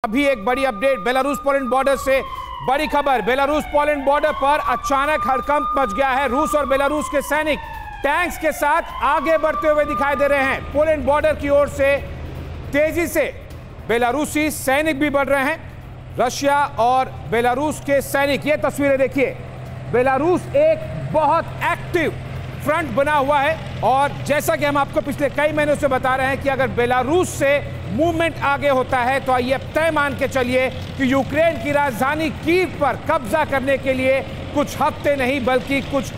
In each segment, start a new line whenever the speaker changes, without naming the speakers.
अभी एक बड़ी अपडेट बेलारूस पोलैंड बॉर्डर से बड़ी खबर। बेलारूस पोलैंड बॉर्डर पर अचानक हड़कंप मच गया है। रूस और बेलारूस के सैनिक टैंक्स के साथ आगे बढ़ते हुए दिखाई दे रहे हैं। पोलैंड बॉर्डर की ओर से तेजी से बेलारूसी सैनिक भी बढ़ रहे हैं। रशिया और बेलारूस के सैनिक, ये तस्वीरें देखिए। बेलारूस एक बहुत एक्टिव फ्रंट बना हुआ है और जैसा कि हम आपको पिछले कई महीनों से बता रहे हैं कि अगर बेलारूस से मूवमेंट आगे होता है तो आइए तय मान के चलिए कि यूक्रेन की राजधानी कीव पर कब्जा करने के लिए कुछ हफ्ते नहीं बल्कि कुछ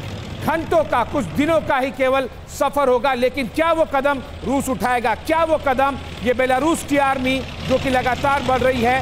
घंटों का, कुछ दिनों का ही केवल सफर होगा। लेकिन क्या वो कदम रूस उठाएगा? क्या वो कदम ये बेलारूस की आर्मी जो कि लगातार बढ़ रही है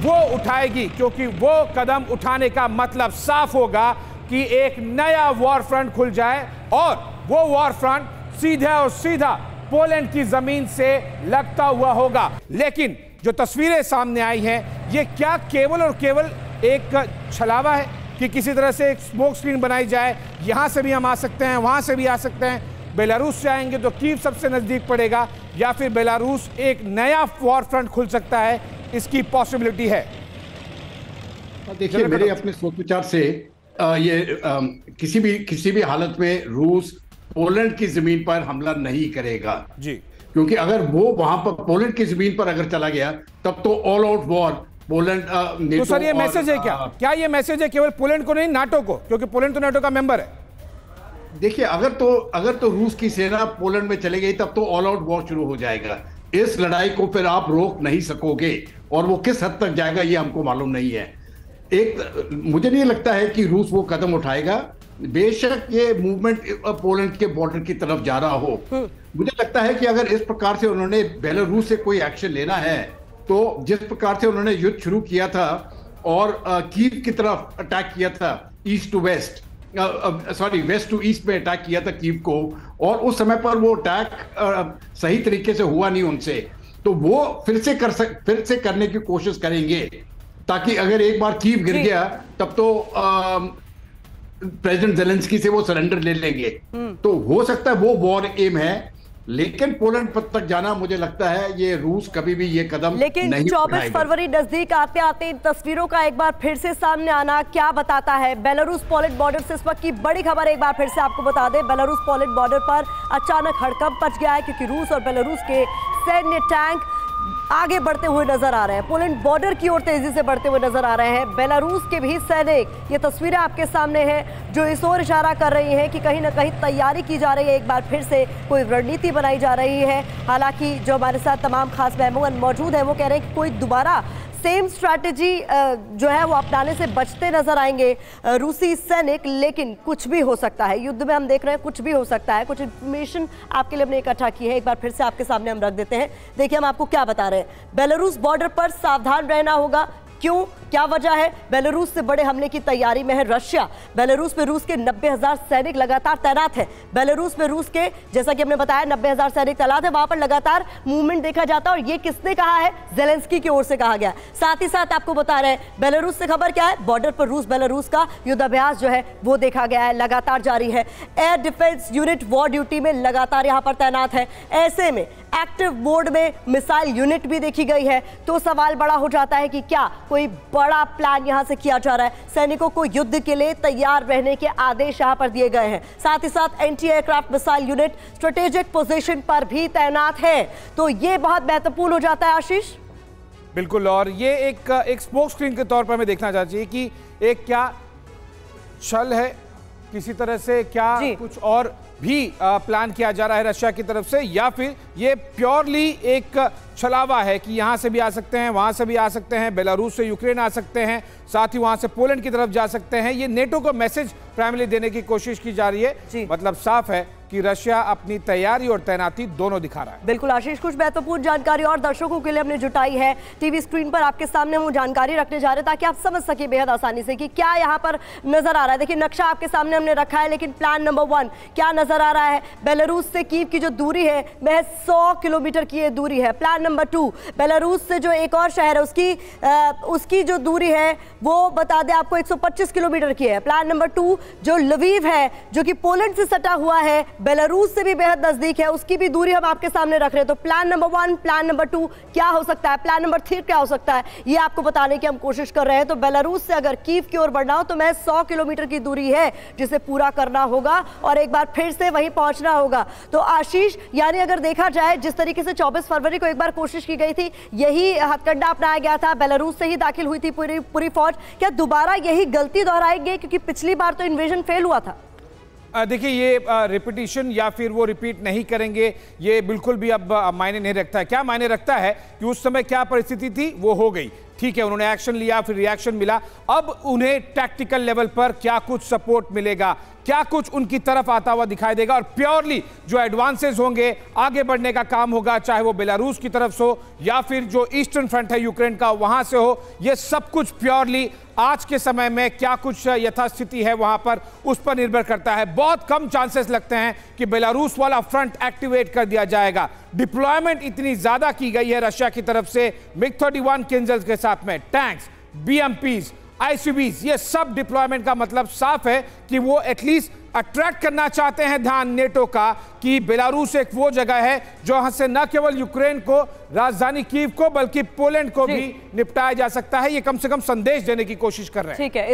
वो उठाएगी? क्योंकि वो कदम उठाने का मतलब साफ होगा कि एक नया वॉर फ्रंट खुल जाए और वो वॉर फ्रंट सीधा और सीधा पोलैंड की जमीन से लगता हुआ होगा। लेकिन जो तस्वीरें सामने आई हैं ये क्या केवल और केवल एक छलावा है कि किसी तरह से एक स्मोक स्क्रीन बनाई जाए? यहां से भी हम आ सकते हैं, वहां से भी आ सकते हैं। बेलारूस से आएंगे तो कीव सबसे नजदीक पड़ेगा या फिर बेलारूस एक नया वॉर फ्रंट खुल सकता है, इसकी पॉसिबिलिटी है।
देखिए, मेरे अपने सोच विचार से किसी भी हालत में रूस पोलैंड की जमीन पर हमला नहीं करेगा
जी,
क्योंकि अगर वो वहां पर पोलैंड की जमीन पर अगर चला गया तब तो ऑल आउट वॉर पोलैंड
तो सर ये मैसेज है क्या ये मैसेज है केवल पोलैंड को नहीं, नाटो को? क्योंकि पोलैंड तो नाटो का मेंबर है।
देखिए, अगर तो रूस की सेना पोलैंड में चली गई तब तो ऑल आउट वॉर शुरू हो जाएगा। इस लड़ाई को फिर आप रोक नहीं सकोगे और वो किस हद तक जाएगा ये हमको मालूम नहीं है। मुझे नहीं लगता है कि रूस वो कदम उठाएगा, बेशक ये मूवमेंट पोलैंड के बॉर्डर की तरफ जा रहा हो। मुझे लगता है कि अगर इस प्रकार से उन्होंने बेलारूस से कोई एक्शन लेना है तो जिस प्रकार से उन्होंने युद्ध शुरू किया था और कीव की तरफ अटैक किया था, east to west, west to east में अटैक किया था कीव को, और उस समय पर वो अटैक सही तरीके से हुआ नहीं उनसे, तो वो फिर से करने की कोशिश करेंगे ताकि अगर एक बार कीव गिर गया तब तो प्रेसिडेंट ज़ेलेंस्की से वो सरेंडर ले लेंगे। तो हो सकता है वो वॉर एम है, लेकिन पोलैंड तक जाना मुझे लगता है ये रूस कभी भी ये कदम
लेकिन
नहीं
24 फरवरी नजदीक आते आते इन तस्वीरों का एक बार फिर से सामने आना क्या बताता है? बेलारूस पोलैंड बॉर्डर से इस वक्त की बड़ी खबर एक बार फिर से आपको बता दें। बेलारूस पोलैंड बॉर्डर पर अचानक हड़कंप मच गया है क्योंकि रूस और बेलारूस के सैन्य टैंक आगे बढ़ते हुए नजर आ रहे हैं, पोलैंड बॉर्डर की ओर तेजी से बढ़ते हुए नजर आ रहे हैं। बेलारूस के भी सैनिक, ये तस्वीरें आपके सामने हैं जो इस ओर इशारा कर रही हैं कि कहीं ना कहीं तैयारी की जा रही है, एक बार फिर से कोई रणनीति बनाई जा रही है। हालांकि जो हमारे साथ तमाम खास मेहमान मौजूद हैं वो कह रहे हैं कि कोई दोबारा सेम स्ट्रैटेजी जो है वो अपनाने से बचते नजर आएंगे रूसी सैनिक। लेकिन कुछ भी हो सकता है, युद्ध में हम देख रहे हैं कुछ भी हो सकता है। कुछ इंफॉर्मेशन आपके लिए हमने इकट्ठा की है, एक बार फिर से आपके सामने हम रख देते हैं। देखिए हम आपको क्या बता रहे हैं। बेलारूस बॉर्डर पर सावधान रहना होगा। क्यों, क्या वजह है? बेलारूस से बड़े हमले की तैयारी में है रशिया। बेलारूस में रूस के 90,000 सैनिक लगातार तैनात है। बेलारूस में रूस के, जैसा कि हमने बताया, 90,000 सैनिक तैनात है। वहां पर लगातार मूवमेंट देखा जाता है और ये किसने कहा है? ज़ेलेंस्की की ओर से कहा गया। साथ ही साथ आपको बता रहे हैं बेलारूस से खबर क्या है? बॉर्डर पर रूस बेलारूस का युद्धाभ्यास जो है वो देखा गया है, लगातार जारी है। Air defence unit war duty में लगातार यहां पर तैनात है। ऐसे में एक्टिव मोड में मिसाइल यूनिट भी देखी गई है। तो सवाल बड़ा हो जाता है कि क्या कोई बड़ा प्लान यहां से किया जा रहा है? सैनिकों को युद्ध के लिए तैयार रहने के आदेश यहां पर दिए गए हैं। साथ ही साथ anti aircraft missile unit strategic position पर भी तैनात है। तो ये बहुत महत्वपूर्ण हो जाता है आशीष।
बिल्कुल, और ये एक स्मोक स्क्रीन के तौर पर हमें देखना चाहिए कि एक क्या छल है, किसी तरह से क्या कुछ और भी प्लान किया जा रहा है रशिया की तरफ से, या फिर ये प्योरली एक छलावा है कि यहां से भी आ सकते हैं, वहां से भी आ सकते हैं, बेलारूस से यूक्रेन आ सकते हैं, साथ ही वहां से पोलैंड की तरफ जा सकते हैं। ये नेटो को मैसेज प्राइमरी देने की कोशिश की जा रही है। मतलब साफ है कि रशिया अपनी तैयारी और तैनाती दोनों दिखा रहा है।
बिल्कुल आशीष, कुछ महत्वपूर्ण जानकारी और दर्शकों के लिए हमने जुटाई है। टीवी स्क्रीन पर आपके सामने हम जानकारी रखने जा रहे हैं ताकि आप समझ सके बेहद आसानी से कि क्या यहाँ पर नजर आ रहा है। देखिए नक्शा आपके सामने हमने रखा है, लेकिन प्लान नंबर 1 क्या नजर आ रहा है? बेलारूस से कीव की जो दूरी है महज 100 किलोमीटर की ये दूरी है। प्लान नंबर 2 बेलारूस से जो एक और शहर है उसकी जो दूरी है वो बता दें आपको 125 किलोमीटर की है। प्लान नंबर 2 जो लवीव है जो कि पोलैंड से सटा हुआ है बेलारूस से भी बेहद नजदीक है, उसकी भी दूरी हम आपके सामने रख रहे हैं। तो प्लान नंबर 1, प्लान नंबर 2 क्या हो सकता है, प्लान नंबर 3 क्या हो सकता है, ये आपको बताने की हम कोशिश कर रहे हैं। तो बेलारूस से अगर कीव की ओर बढ़ना हो तो मैं 100 किलोमीटर की दूरी है जिसे पूरा करना होगा और एक बार फिर से वहीं पहुंचना होगा। तो आशीष, यानी अगर देखा जाए जिस तरीके से 24 फरवरी को एक बार कोशिश की गई थी, यही हथकंडा अपनाया गया था, बेलारूस से ही दाखिल हुई थी पूरी फौज, क्या दोबारा यही गलती दोहराएंगे? क्योंकि पिछली बार तो इन्वेजन फेल हुआ था।
देखिए, ये रिपीटिशन या फिर वो रिपीट नहीं करेंगे, ये बिल्कुल भी अब मायने नहीं रखता है। क्या मायने रखता है कि उस समय क्या परिस्थिति थी वो हो गई, ठीक है, उन्होंने एक्शन लिया, फिर रिएक्शन मिला। अब उन्हें टैक्टिकल लेवल पर क्या कुछ सपोर्ट मिलेगा, क्या कुछ उनकी तरफ आता हुआ दिखाई देगा, और प्योरली जो एडवांसेस होंगे, आगे बढ़ने का काम होगा, चाहे वो बेलारूस की तरफ से हो या फिर जो ईस्टर्न फ्रंट है यूक्रेन का वहां से हो, ये सब कुछ प्योरली आज के समय में क्या कुछ यथास्थिति है वहां पर, उस पर निर्भर करता है। बहुत कम चांसेस लगते हैं कि बेलारूस वाला फ्रंट एक्टिवेट कर दिया जाएगा। डिप्लॉयमेंट इतनी ज्यादा की गई है रशिया की तरफ से, MiG-31 केंजल्स के साथ में टैंक्स, BMPs, ICBs, ये सब डिप्लॉयमेंट का मतलब साफ है कि वो एटलीस्ट अट्रैक्ट करना चाहते हैं ध्यान नेटो का कि बेलारूस एक वो जगह है जहां से न केवल यूक्रेन को, राजधानी कीव को, बल्कि पोलैंड को भी निपटाया जा सकता है। ये कम से कम संदेश देने की कोशिश कर रहे हैं।
ठीक है।